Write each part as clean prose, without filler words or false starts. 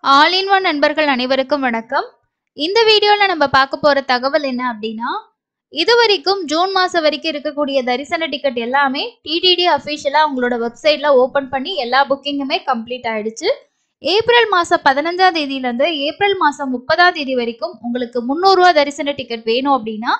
All in one நண்பர்கள் அனைவருக்கும் வணக்கம். இந்த வீடியோல நம்ம பார்க்க போற தகவல் என்ன அப்படின்னா, இதுவரைக்கும் ஜூன் மாசம் வரைக்கும் இருக்கக்கூடிய தரிசன டிக்கெட் எல்லாமே டிடிடி அஃபிஷியலா உங்களோட வெப்சைட்ல ஓபன் பண்ணி எல்லா புக்கிங்குமே கம்ப்ளீட் ஆயிடுச்சு. ஏப்ரல் மாசம் 15ஆம் தேதியில இருந்து ஏப்ரல் மாசம் 30ஆம் தேதி வரைக்கும் உங்களுக்கு ரூ. 300 தரிசன டிக்கெட் வேணும் அப்படின்னா,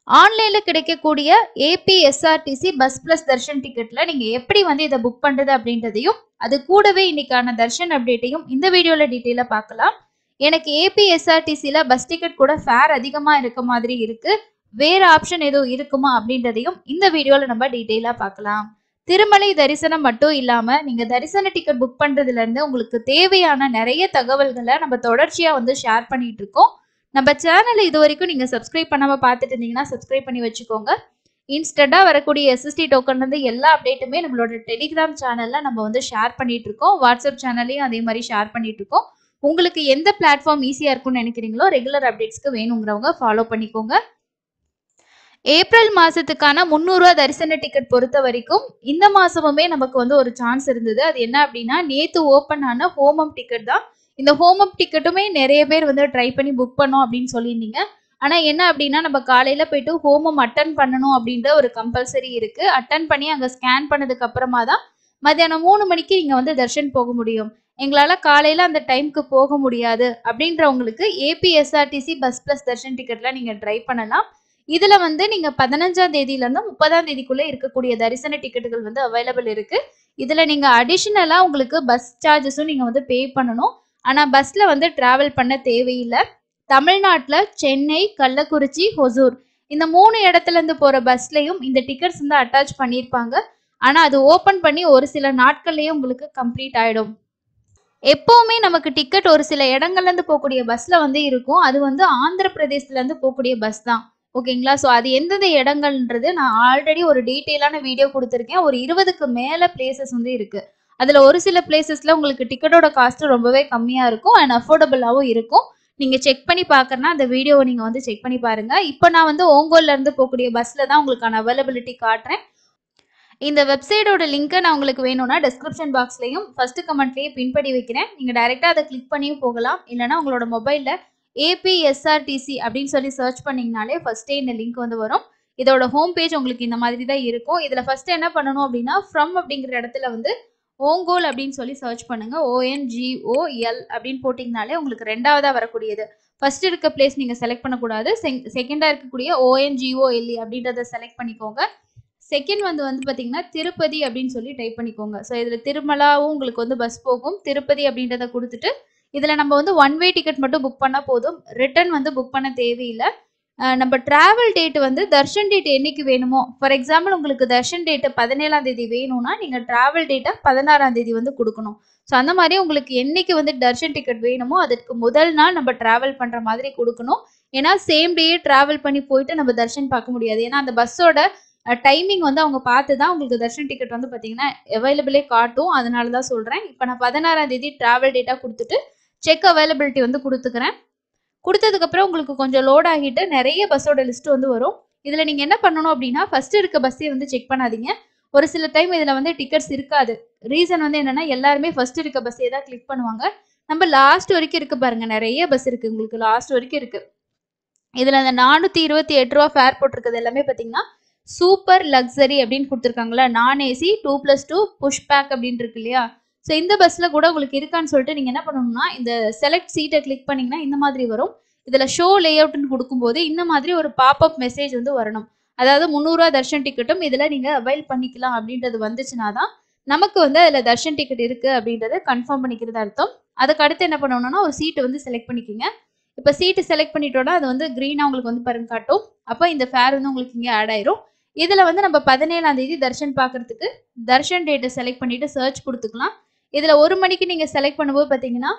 ஆன்லைன்ல கிடைக்கக்கூடிய ஏபிஎஸ்ஆர்டிசி பஸ் பிளஸ் தர்ஷன் டிக்கெட்ல நீங்க எப்படி இதை புக் பண்றது அப்படின்றதையும், அது கூடவே இன்னைக்கான தர்ஷன் அப்டேட்டையும் இந்த வீடியோல டீடைலா பார்க்கலாம். எனக்கு ஏபிஎஸ்ஆர்டிசில பஸ் டிக்கெட் கூட ஃபேர் அதிகமா இருக்க மாதிரி இருக்கு. வேற ஆப்ஷன் எதுவும் இருக்குமா அப்படின்றதையும் இந்த வீடியோல நம்ம டீடைலா பார்க்கலாம். திருமலை தரிசனம் மட்டும் இல்லாம நீங்க தரிசன டிக்கெட் புக் பண்றதுல இருந்து உங்களுக்கு தேவையான நிறைய தகவல்களை நம்ம தொடர்ச்சியா ஷேர் பண்ணிட்டு இருக்கோம். நம்ம சேனலை இது வரைக்கும் நீங்க சப்ஸ்கிரைப் பண்ணாம பார்த்துட்டு இருந்தீங்கன்னா சப்ஸ்கிரைப் பண்ணி வச்சுக்கோங்க. இன்ஸ்டண்டா வரக்கூடிய எஸ்எஸ்டி டோக்கன்ல இருந்து எல்லா அப்டேட்டுமே நம்மளோட டெலிகிராம் சேனல்ல நம்ம ஷேர் பண்ணிட்டு இருக்கோம். வாட்ஸ்அப் சேனல்லையும் அதே மாதிரி ஷேர் பண்ணிட்டு இருக்கோம். உங்களுக்கு எந்த பிளாட்ஃபார்ம் ஈஸியா இருக்கும்னு நினைக்கிறீங்களோ ரெகுலர் அப்டேட்ஸ்க்கு வேணுங்கிறவங்க ஃபாலோ பண்ணிக்கோங்க. ஏப்ரல் மாசத்துக்கான ரூ. 300 தரிசன டிக்கெட் பொறுத்த வரைக்கும் இந்த மாசமுமே நமக்கு ஒரு சான்ஸ் இருந்தது. அது என்ன அப்படின்னா, நேத்து ஓபன் ஆன ஹோமம் டிக்கெட் தான். இந்த ஹோமம் டிக்கெட்டுமே நிறைய பேர் ட்ரை பண்ணி புக் பண்ணோம் அப்படின்னு சொல்லியிருந்தீங்க. ஆனா என்ன அப்படின்னா, நம்ம காலையில போயிட்டு ஹோமம் அட்டன் பண்ணணும் அப்படின்ற ஒரு கம்பல்சரி இருக்கு. அட்டன் பண்ணி அங்க ஸ்கேன் பண்ணதுக்கு அப்புறமா தான் மத்தியானம் 3 மணிக்கு இங்க தர்ஷன் போக முடியும். எங்களால காலையில அந்த டைம்க்கு போக முடியாது அப்படின்றவங்களுக்கு ஏபிஎஸ்ஆர்டிசி பஸ் பிளஸ் தர்ஷன் டிக்கெட்ல நீங்க ட்ரை பண்ணலாம். இதுல நீங்க 15ஆம் தேதியில இருந்து 30ஆம் தேதிக்குள்ள இருக்கக்கூடிய தரிசன டிக்கெட்டுகள் அவைலபிள் இருக்கு. இதுல நீங்க அடிஷனலா உங்களுக்கு பஸ் சார்ஜஸும் நீங்க பே பண்ணணும். ஆனா பஸ்ல டிராவல் பண்ண தேவையில்லை. தமிழ்நாட்டுல சென்னை, கள்ளக்குறிச்சி, ஹொசூர் இந்த 3 இடத்துல இருந்து போற பஸ்லயும் இந்த டிக்கெட்ஸ் அட்டாச் பண்ணியிருப்பாங்க. ஆனா அது ஓபன் பண்ணி ஒரு சில நாட்கள்லயே உங்களுக்கு கம்ப்ளீட் ஆயிடும். எப்பவுமே நமக்கு டிக்கெட் ஒரு சில இடங்கள்ல இருந்து போகக்கூடிய பஸ்ல இருக்கும். அது ஆந்திர பிரதேசத்துல இருந்து போகக்கூடிய பஸ் தான். ஓகேங்களா? ஸோ அது எந்தெந்த இடங்கள்ன்றது நான் ஆல்ரெடி ஒரு டீட்டெயிலான வீடியோ கொடுத்துருக்கேன். ஒரு 20க்கு மேல பிளேசஸ் இருக்கு. அதுல ஒரு சில பிளேசஸ்ல உங்களுக்கு டிக்கெட்டோட காஸ்ட் ரொம்பவே கம்மியா இருக்கும் அண்ட் அஃபோர்டபுளாகவும் இருக்கும். நீங்க செக் பண்ணி பார்க்கறனா அந்த வீடியோவை நீங்க செக் பண்ணி பாருங்க. இப்போ நான் ஓங்கோல்ல இருந்து போகக்கூடிய பஸ்ல தான் உங்களுக்கான அவைலபிலிட்டி காட்டுறேன். இந்த வெப்சைட்டோட லிங்கை நான் உங்களுக்கு வேணும்னா டிஸ்கிரிப்ஷன் பாக்ஸ்லையும் ஃபர்ஸ்ட் கமெண்ட்லயே பின் பண்ணி வைக்கிறேன். நீங்க டைரக்டா அதை கிளிக் பண்ணியும் போகலாம். இல்லைன்னா உங்களோட மொபைல்ல ஏபிஎஸ்ஆர்டிசி அப்படின்னு சொல்லி சர்ச் பண்ணீங்கனாலே ஃபர்ஸ்டே இந்த லிங்க் வரும். இதோட ஹோம் பேஜ் உங்களுக்கு இந்த மாதிரி தான் இருக்கும். இதுல ஃபர்ஸ்ட் என்ன பண்ணணும் அப்படின்னா, ஃப்ரம் அப்படிங்கிற இடத்துல ஓங்கோல் அப்படின்னு சொல்லி சர்ச் பண்ணுங்க. ONGOL அப்படின்னு போட்டிங்கனாலே உங்களுக்கு ரெண்டாவதா வரக்கூடியது. ஃபர்ஸ்ட் இருக்க பிளேஸ் நீங்க செலக்ட் பண்ணக்கூடாது. செகண்டா இருக்கக்கூடிய ONGOLE அப்படின்றத செலக்ட் பண்ணிக்கோங்க. செகண்ட் பார்த்தீங்கன்னா திருப்பதி அப்படின்னு சொல்லி டைப் பண்ணிக்கோங்க. ஸோ இதில் திருமலாவும் உங்களுக்கு பஸ் போகும். திருப்பதி அப்படின்றத கொடுத்துட்டு இதில் நம்ம ஒன் வே டிக்கெட் மட்டும் புக் பண்ணால் போதும். ரிட்டர்ன் புக் பண்ண தேவையில்லை. நம்ம டிராவல் டேட் தர்ஷன் டேட் என்னைக்கு வேணுமோ, ஃபார் எக்ஸாம்பிள் உங்களுக்கு தர்ஷன் டேட்டு 17ஆம் தேதி வேணும்னா நீங்கள் டிராவல் டேட்டை 16ஆம் தேதி கொடுக்கணும். ஸோ அந்த மாதிரி உங்களுக்கு என்னைக்கு தர்ஷன் டிக்கெட் வேணுமோ அதற்கு முதல் நாள் நம்ம டிராவல் பண்ணுற மாதிரி கொடுக்கணும். ஏன்னா சேம் டே டிராவல் பண்ணி போயிட்டு நம்ம தர்ஷன் பார்க்க முடியாது. ஏன்னா அந்த பஸ்ஸோட டைமிங் அவங்க பார்த்து தான் உங்களுக்கு தர்ஷன் டிக்கெட் பார்த்தீங்கன்னா அவைலபிளே காட்டும். அதனால தான் சொல்கிறேன். இப்போ நான் 16ஆம் தேதி டிராவல் டேட்டாக கொடுத்துட்டு செக் அவைலபிலிட்டி கொடுத்துக்கிறேன். கொடுத்ததுக்கப்புறம் உங்களுக்கு கொஞ்சம் லோட் ஆகிட்டு நிறைய பஸ்ஸோட லிஸ்ட் வரும். இதில் நீங்கள் என்ன பண்ணணும் அப்படின்னா, ஃபர்ஸ்ட் இருக்க பஸ்ஸே செக் பண்ணாதீங்க. ஒரு சில டைம் இதில் டிக்கெட்ஸ் இருக்காது. ரீசன் என்னன்னா, எல்லாருமே ஃபர்ஸ்ட் இருக்க பஸ்ஸே தான் கிளிக் பண்ணுவாங்க. நம்ம லாஸ்ட் வரைக்கும் இருக்கு பாருங்க, நிறைய பஸ் இருக்கு. உங்களுக்கு லாஸ்ட் வரைக்கும் இருக்கு. இதில் அந்த 428 ரூபா ஃபேர் போட்டிருக்கிறது எல்லாமே பார்த்தீங்கன்னா சூப்பர் லக்ஸரி அப்படின்னு கொடுத்துருக்காங்களா, நான் ஏசி 2+2 புஷ் பேக் அப்படின்னு இருக்கு இல்லையா. ஸோ இந்த பஸ்ல கூட உங்களுக்கு இருக்கான்னு சொல்லிட்டு நீங்க என்ன பண்ணணும்னா, இந்த செலக்ட் சீட்டை கிளிக் பண்ணீங்கன்னா இந்த மாதிரி வரும். இதுல ஷோ லே அவுட்னு கொடுக்கும்போது இந்த மாதிரி ஒரு பாப்அப் மெசேஜ் வரணும். அதாவது 300 தர்ஷன் டிக்கெட்டும் இதுல நீங்க அவைல் பண்ணிக்கலாம் அப்படின்றது வந்துச்சுன்னா தான் நமக்கு அதுல தர்ஷன் டிக்கெட் இருக்கு அப்படின்றத கன்ஃபார்ம் பண்ணிக்கிறது அர்த்தம். அதுக்கு அடுத்து என்ன பண்ணணும்னா, ஒரு சீட்டு செலக்ட் பண்ணிக்கோங்க. இப்போ சீட்டு செலக்ட் பண்ணிட்டோம்னா அது கிரீனா உங்களுக்கு பாருங்க காட்டும். அப்போ இந்த ஃபேர் உங்களுக்கு இங்கே ஆட் ஆயிரும். இதுல நம்ம 17ஆம் தேதி தர்ஷன் பார்க்கறதுக்கு தர்ஷன் டேட்டை செலக்ட் பண்ணிட்டு சர்ச் கொடுத்துக்கலாம். இதுல 1 மணிக்கு நீங்க செலக்ட் பண்ணும்போது பாத்தீங்கன்னா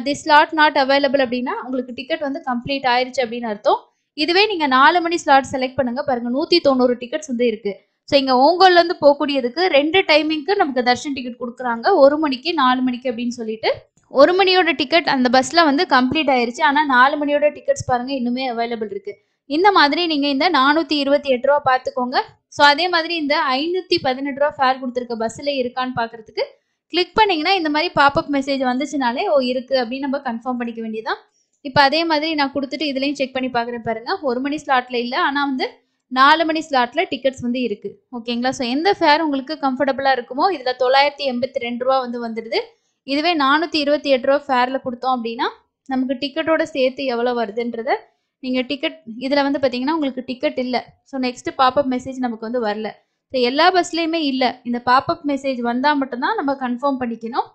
தி ஸ்லாட் நாட் அவைலபிள் அப்படின்னா உங்களுக்கு டிக்கெட் கம்ப்ளீட் ஆயிருச்சு அப்படின்னு அர்த்தம். இதுவே நீங்க 4 மணி ஸ்லாட் செலக்ட் பண்ணுங்க பாருங்க, 190 டிக்கெட்ஸ் இருக்கு. ஸோ இங்க ஓங்கோல்ல இருந்து போகக்கூடியதுக்கு 2 டைமிங்க்கு நமக்கு தர்ஷன் டிக்கெட் கொடுக்குறாங்க. 1 மணிக்கு 4 மணிக்கு அப்படின்னு சொல்லிட்டு 1 மணியோட டிக்கெட் அந்த பஸ்ல கம்ப்ளீட் ஆயிருச்சு. ஆனா 4 மணியோட டிக்கெட்ஸ் பாருங்க இன்னுமே அவைலபிள் இருக்கு. இந்த மாதிரி நீங்க இந்த 428 ரூபா பார்த்துக்கோங்க. ஸோ அதே மாதிரி இந்த 518 ரூபா ஃபேர் கொடுத்துருக்க பஸ்ல இருக்கான்னு பாக்குறதுக்கு கிளிக் பண்ணீங்கன்னா இந்த மாதிரி பாப்அப் மெசேஜ் வந்துச்சுனாலே ஓ இருக்கு அப்படின்னு நம்ம கன்ஃபார்ம் பண்ணிக்க வேண்டியதான். இப்போ அதே மாதிரி நான் கொடுத்துட்டு இதுலையும் செக் பண்ணி பார்க்குறேன் பாருங்க. 1 மணி ஸ்லாட்ல இல்லை, ஆனால் வந்து 4 மணி ஸ்லாட்ல டிக்கெட்ஸ் வந்து இருக்கு. ஓகேங்களா? ஸோ எந்த ஃபேர் உங்களுக்கு கம்ஃபர்டபுளாக இருக்குமோ இதில் 982 ரூபா வந்து வந்துடுது. இதுவே 428 ரூபா ஃபேரில் கொடுத்தோம் அப்படின்னா நமக்கு டிக்கெட்டோட சேர்த்து எவ்வளோ வருதுன்றத நீங்கள் டிக்கெட் இதில் வந்து பார்த்தீங்கன்னா உங்களுக்கு டிக்கெட் இல்லை. ஸோ நெக்ஸ்ட் பாப்அப் மெசேஜ் நமக்கு வந்து வரல. ஸோ எல்லா பஸ்லேயுமே இல்லை. இந்த பாப்அப் மெசேஜ் வந்தால் மட்டும்தான் நம்ம கன்ஃபார்ம் பண்ணிக்கணும்.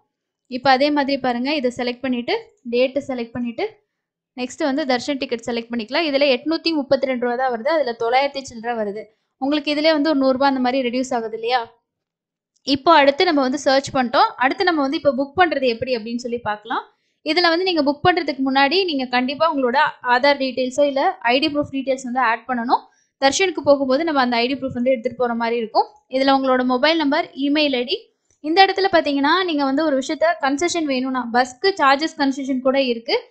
இப்போ அதே மாதிரி பாருங்கள், இதை செலக்ட் பண்ணிவிட்டு டேட்டு செலக்ட் பண்ணிவிட்டு நெக்ஸ்ட் வந்து தர்ஷன் டிக்கெட் செலக்ட் பண்ணிக்கலாம். இதில் 832 ரூபா தான் வருது. அதில் 900 சில்லற வருது. உங்களுக்கு இதிலே வந்து ஒரு 100 ரூபா அந்த மாதிரி ரெடியூஸ் ஆகுது இல்லையா? இப்போ அடுத்து நம்ம வந்து சர்ச் பண்ணிட்டோம். அடுத்து நம்ம வந்து இப்போ புக் பண்ணுறது எப்படி அப்படின்னு சொல்லி பார்க்கலாம். இதில் வந்து நீங்கள் புக் பண்ணுறதுக்கு முன்னாடி நீங்கள் கண்டிப்பாக உங்களோட ஆதார் டீட்டெயில்ஸோ இல்லை ஐடி ப்ரூஃப் டீட்டெயில்ஸ் வந்து ஆட் பண்ணணும். தர்ஷனுக்கு போகும்போது நம்ம அந்த ஐடி ப்ரூஃப் வந்து எடுத்துகிட்டு போகிற மாதிரி இருக்கும். இதில் உங்களோட மொபைல் நம்பர், இமெயில் ஐடி, இந்த இடத்துல பார்த்தீங்கன்னா நீங்கள் வந்து ஒரு விஷயத்த கன்செஷன் வேணும்னா பஸ்க்கு சார்ஜஸ் கன்செஷன் கூட இருக்குது.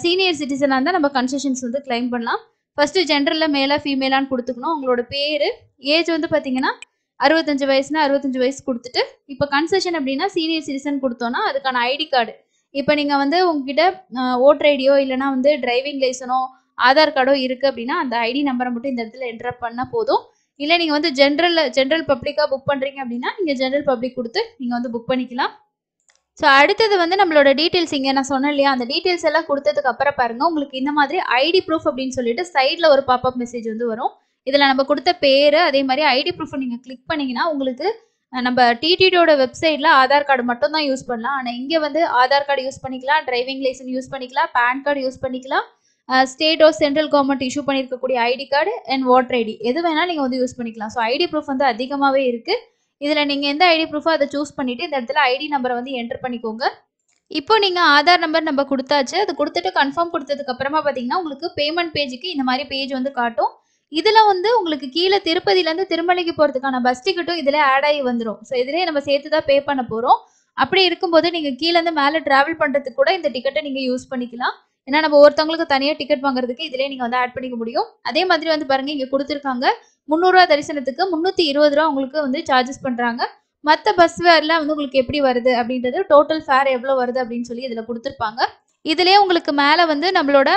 சீனியர் சிட்டிசனாக இருந்தால் நம்ம கன்செஷன்ஸ் வந்து கிளைம் பண்ணலாம். ஃபஸ்ட்டு ஜென்ரலில் மேலே ஃபீமேலான்னு கொடுத்துக்கணும். உங்களோட பேர், ஏஜ் வந்து பார்த்தீங்கன்னா 65 வயசுனா 65 வயசு கொடுத்துட்டு, இப்போ கன்செஷன் அப்படின்னா சீனியர் சிட்டிசன் கொடுத்தோன்னா அதுக்கான ஐடி கார்டு. இப்போ நீங்கள் வந்து உங்ககிட்ட ஓட்டர் ஐடியோ இல்லைனா வந்து டிரைவிங் லைசனோ ஆதார் கார்டோ இருக்குது அப்படின்னா அந்த ஐடி நம்பரை மட்டும் இந்த இடத்துல என்டர் பண்ணால் போதும். இல்லை நீங்கள் வந்து ஜென்ரல் பப்ளிக்காக புக் பண்ணுறீங்க அப்படின்னா நீங்கள் ஜென்ரல் பப்ளிக் கொடுத்து நீங்கள் வந்து புக் பண்ணிக்கலாம். ஸோ அடுத்தது வந்து நம்மளோட டீட்டெயில்ஸ் இங்கே நான் சொன்னேன் இல்லையா, அந்த டீட்டெயில்ஸ் எல்லாம் கொடுத்ததுக்கு அப்புறம் பாருங்கள், உங்களுக்கு இந்த மாதிரி ஐடி ப்ரூஃப் அப்படின்னு சொல்லிட்டு சைடில் ஒரு பாப்அப் மெசேஜ் வந்து வரும். இதில் நம்ம கொடுத்த பேர் அதே மாதிரி ஐடி ப்ரூஃப் நீங்கள் கிளிக் பண்ணிங்கன்னா உங்களுக்கு நம்ம டிடிடியோட வெப்சைட்டில் ஆதார் கார்டு மட்டும் தான் யூஸ் பண்ணலாம். ஆனால் இங்கே வந்து ஆதார் கார்டு யூஸ் பண்ணிக்கலாம், டிரைவிங் லைசன்ஸ் யூஸ் பண்ணிக்கலாம், பேன் கார்டு யூஸ் பண்ணிக்கலாம், state of central government issue பண்ணியிருக்கக்கூடிய ID card and voter ID எது வேணாலும் நீங்கள் வந்து யூஸ் பண்ணிக்கலாம். ஸோ ஐடி ப்ரூஃப் வந்து அதிகமாகவே இருக்குது. இதில் நீங்கள் எந்த ஐடி ப்ரூஃபோ அதை சூஸ் பண்ணிவிட்டு இந்த இடத்துல ஐடி நம்பரை வந்து என்டர் பண்ணிக்கோங்க. இப்போ நீங்கள் ஆதார் நம்பர் நம்ம கொடுத்தாச்சு. அது கொடுத்துட்டு கன்ஃபார்ம் கொடுத்ததுக்கு அப்புறமா பார்த்தீங்கன்னா உங்களுக்கு பேமெண்ட் பேஜுக்கு இந்த மாதிரி பேஜ் வந்து காட்டும். இதில் வந்து உங்களுக்கு கீழே திருப்பதியிலேருந்து திருமலைக்கு போகிறதுக்கான பஸ் டிக்கெட்டும் இதில் ஆட் ஆகி வந்துடும். ஸோ இதிலே நம்ம சேர்த்து தான் பே பண்ண போகிறோம். அப்படி இருக்கும்போது நீங்கள் கீழேருந்து மேலே ட்ராவல் பண்ணுறதுக்கு கூட இந்த டிக்கெட்டை நீங்கள் யூஸ் பண்ணிக்கலாம். ஏன்னா நம்ம ஒருத்தவங்களுக்கு தனியாக டிக்கெட் வாங்குறதுக்கு இதிலே நீங்கள் வந்து ஆட் பண்ணிக்க முடியும். அதே மாதிரி வந்து பாருங்கள், இங்கே கொடுத்துருக்காங்க 300 ரூபா தரிசனத்துக்கு 320 ரூபா உங்களுக்கு வந்து சார்ஜஸ் பண்ணுறாங்க. மற்ற பஸ் ஃபேர்லாம் வந்து உங்களுக்கு எப்படி வருது அப்படின்றது, டோட்டல் ஃபேர் எவ்வளோ வருது அப்படின்னு சொல்லி இதில் கொடுத்துருப்பாங்க. இதிலே உங்களுக்கு மேலே வந்து நம்மளோட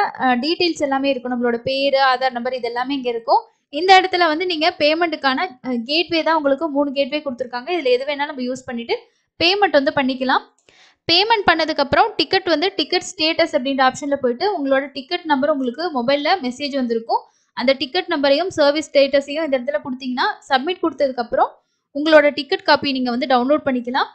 டீட்டெயில்ஸ் எல்லாமே இருக்கும். நம்மளோட பேர், ஆதார் நம்பர் இது எல்லாமே இங்கே இருக்கும். இந்த இடத்துல வந்து நீங்கள் பேமெண்ட்டுக்கான கேட்வே தான் உங்களுக்கு 3 கேட்வே கொடுத்துருக்காங்க. இதில் எது வேணாலும் நம்ம யூஸ் பண்ணிவிட்டு பேமெண்ட் வந்து பண்ணிக்கலாம். பேமெண்ட் பண்ணதுக்கப்புறம் டிக்கெட் வந்து டிக்கெட் ஸ்டேட்டஸ் அப்படின்ற ஆப்ஷனில் போயிட்டு உங்களோட டிக்கெட் நம்பர் உங்களுக்கு மொபைலில் மெசேஜ் வந்திருக்கும். அந்த டிக்கெட் நம்பரையும் சர்வீஸ் ஸ்டேட்டஸையும் இந்த இடத்துல கொடுத்தீங்கன்னா சப்மிட் கொடுத்ததுக்கப்புறம் உங்களோட டிக்கெட் காப்பி நீங்கள் வந்து டவுன்லோட் பண்ணிக்கலாம்.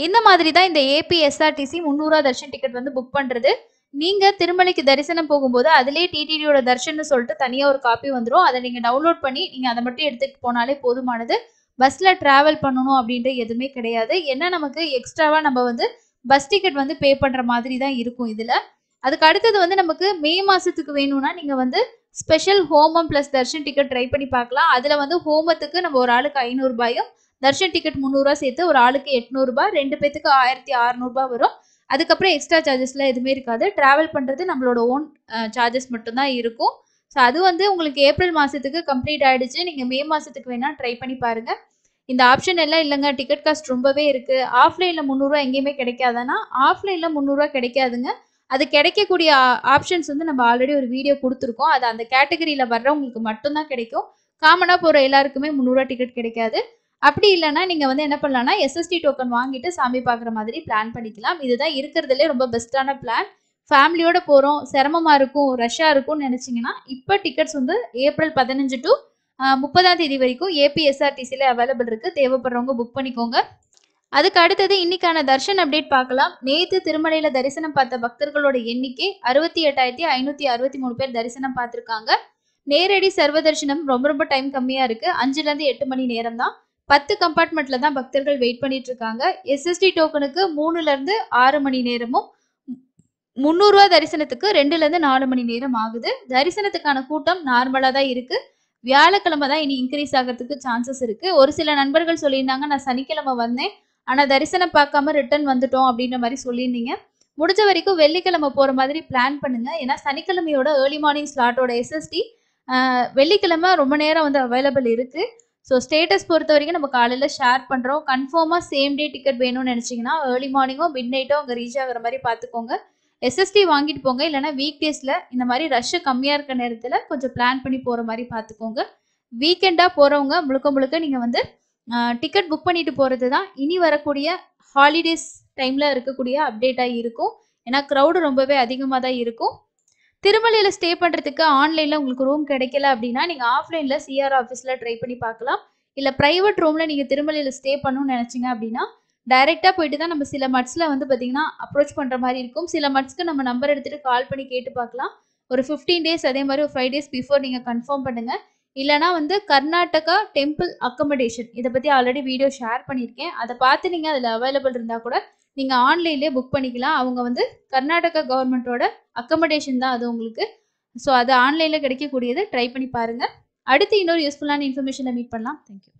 இந்த மாதிரி தான் இந்த ஏபிஎஸ்ஆர்டிசி 300 ரூபா தர்ஷன் டிக்கெட் வந்து புக் பண்ணுறது. நீங்கள் திருமலைக்கு தரிசனம் போகும்போது அதிலே டிடிடியோட தர்ஷன்னு சொல்லிட்டு தனியாக ஒரு காப்பி வந்துடும். அதை நீங்கள் டவுன்லோட் பண்ணி நீங்கள் அதை மட்டும் எடுத்துகிட்டு போனாலே போதுமானது. பஸ்ஸில் ட்ராவல் பண்ணணும் அப்படின்ட்டு எதுவுமே கிடையாது. ஏன்னா நமக்கு எக்ஸ்ட்ராவாக நம்ம வந்து பஸ் டிக்கெட் வந்து பே பண்ணுற மாதிரி தான் இருக்கும் இதில். அதுக்கு அடுத்தது வந்து நமக்கு மே மாதத்துக்கு வேணும்னா நீங்கள் வந்து ஸ்பெஷல் ஹோமம் ப்ளஸ் தர்ஷன் டிக்கெட் ட்ரை பண்ணி பார்க்கலாம். அதில் வந்து ஹோமத்துக்கு நம்ம ஒரு ஆளுக்கு 500 ரூபாயும் தர்ஷன் டிக்கெட் 300 ரூபா சேர்த்து ஒரு ஆளுக்கு 800 ரூபாய், 2 பேத்துக்கு 1600 ரூபாய் வரும். அதுக்கப்புறம் எக்ஸ்ட்ரா சார்ஜஸ்லாம் எதுவுமே இருக்காது. ட்ராவல் பண்ணுறது நம்மளோட ஓன் சார்ஜஸ் மட்டும்தான் இருக்கும். ஸோ அது வந்து உங்களுக்கு ஏப்ரல் மாதத்துக்கு கம்ப்ளீட் ஆகிடுச்சு. நீங்கள் மே மாதத்துக்கு வேணால் ட்ரை பண்ணி பாருங்கள். இந்த ஆப்ஷன் எல்லாம் இல்லைங்க, டிக்கெட் காஸ்ட் ரொம்பவே இருக்குது, ஆஃப்லைனில் 300 ரூபா எங்கேயுமே கிடைக்காதுன்னா ஆஃப்லைனில் 300 ரூபா கிடைக்காதுங்க. அது கிடைக்கக்கூடிய ஆப்ஷன்ஸ் வந்து நம்ம ஆல்ரெடி ஒரு வீடியோ கொடுத்துருக்கோம். அது அந்த கேட்டகரியில் வர்றவங்களுக்கு மட்டும்தான் கிடைக்கும். காமனாக போகிற எல்லாருக்குமே 300 ரூபா டிக்கெட் கிடைக்காது. அப்படி இல்லைன்னா நீங்கள் வந்து என்ன பண்ணலாம்னா எஸ்எஸ்டி டோக்கன் வாங்கிட்டு சாமி பார்க்குற மாதிரி பிளான் பண்ணிக்கலாம். இதுதான் இருக்கிறதுலே ரொம்ப பெஸ்ட்டான பிளான். ஃபேமிலியோட போகிறோம், சிரமமாக இருக்கும், ரஷ்ஷாக இருக்கும்னு நினச்சிங்கன்னா இப்போ டிக்கெட்ஸ் வந்து ஏப்ரல் 15 டு 30ஆம் தேதி வரைக்கும் ஏபிஎஸ்ஆர்டிசியில் அவைலபிள் இருக்குது. தேவைப்படுறவங்க புக் பண்ணிக்கோங்க. அதுக்கு அடுத்தது இன்னைக்கான தர்ஷன் அப்டேட் பார்க்கலாம். நேற்று திருமலையில் தரிசனம் பார்த்த பக்தர்களோட எண்ணிக்கை 68,563 பேர் தரிசனம் பார்த்துருக்காங்க. நேரடி சர்வ தரிசனம் ரொம்ப ரொம்ப டைம் கம்மியாக இருக்குது. 5லேருந்து 8 மணி நேரம் தான். 10 கம்பார்ட்மெண்ட்டில் தான் பக்தர்கள் வெயிட் பண்ணிட்டு இருக்காங்க. எஸ்எஸ்டி டோக்கனுக்கு 3லேருந்து 6 மணி நேரமும், 300 ரூபா தரிசனத்துக்கு 2லேருந்து 4 மணி நேரம் ஆகுது. தரிசனத்துக்கான கூட்டம் நார்மலாக தான் இருக்குது. வியாழக்கிழமை தான் இனி இன்க்ரீஸ் ஆகிறதுக்கு சான்சஸ் இருக்குது. ஒரு சில நண்பர்கள் சொல்லியிருந்தாங்க, நான் சனிக்கிழமை வந்தேன் ஆனால் தரிசனம் பார்க்காம ரிட்டர்ன் வந்துட்டோம் அப்படின்ற மாதிரி சொல்லியிருந்தீங்க. முடிஞ்ச வரைக்கும் வெள்ளிக்கிழமை போகிற மாதிரி பிளான் பண்ணுங்கள். ஏன்னா சனிக்கிழமையோட ஏர்லி மார்னிங் ஸ்லாட்டோட எஸ்எஸ்டி வெள்ளிக்கிழமை ரொம்ப நேரம் வந்து அவைலபிள் இருக்குது. ஸோ ஸ்டேட்டஸ் பொறுத்த வரைக்கும் நம்ம காலையில் ஷேர் பண்ணுறோம். கன்ஃபார்மாக சேம் டே டிக்கெட் வேணும்னு நினச்சிங்கன்னா ஏர்லி மார்னிங்கோ மிட் நைட்டோ அங்கே ரீச் ஆகிற மாதிரி பார்த்துக்கோங்க. எஸ்எஸ்டி வாங்கிட்டு போங்க. இல்லைனா வீக் டேஸில் இந்த மாதிரி ரஷ்ஷு கம்மியாக இருக்க நேரத்தில் கொஞ்சம் பிளான் பண்ணி போகிற மாதிரி பார்த்துக்கோங்க. வீக்கெண்டாக போகிறவங்க முழுக்க நீங்கள் வந்து டிக்கெட் புக் பண்ணிட்டு போகிறது தான் இனி வரக்கூடிய ஹாலிடேஸ் டைமில் இருக்கக்கூடிய அப்டேட்டாக இருக்கும். ஏன்னா க்ரௌடு ரொம்பவே அதிகமாக தான் இருக்கும். திருமலையில் ஸ்டே பண்ணுறதுக்கு ஆன்லைனில் உங்களுக்கு ரூம் கிடைக்கல அப்படின்னா நீங்கள் ஆஃப்லைனில் சிஆர் ஆஃபீஸில் ட்ரை பண்ணி பார்க்கலாம். இல்லை ப்ரைவேட் ரூமில் நீங்கள் திருமலையில் ஸ்டே பண்ணணும்னு நினச்சிங்க அப்படின்னா டைரெக்டாக போயிட்டு தான் நம்ம சில மட்ஸில் வந்து பார்த்திங்கன்னா அப்ரோச் பண்ணுற மாதிரி இருக்கும். சில மட்ஸ்க்கு நம்ம நம்பர் எடுத்துகிட்டு கால் பண்ணி கேட்டு பார்க்கலாம். ஒரு 15 டேஸ் அதே மாதிரி ஒரு 5 டேஸ் பிஃபோர் நீங்கள் கன்ஃபார்ம் பண்ணுங்கள். இல்லைனா வந்து கர்நாடகா டெம்பிள் அக்கமடேஷன் இதை பற்றி ஆல்ரெடி வீடியோ ஷேர் பண்ணியிருக்கேன். அதை பார்த்து நீங்கள் அதில் அவைலபிள் இருந்தால் கூட நீங்கள் ஆன்லைன்லேயே புக் பண்ணிக்கலாம். அவங்க வந்து கர்நாடகா கவர்மெண்ட்டோட அக்கமடேஷன் தான் அது உங்களுக்கு. ஸோ அது ஆன்லைனில் கிடைக்கக்கூடியது. ட்ரை பண்ணி பாருங்கள். அடுத்து இன்னொரு யூஸ்ஃபுல்லான இன்ஃபர்மேஷனை மீட் பண்ணலாம். தேங்க்யூ.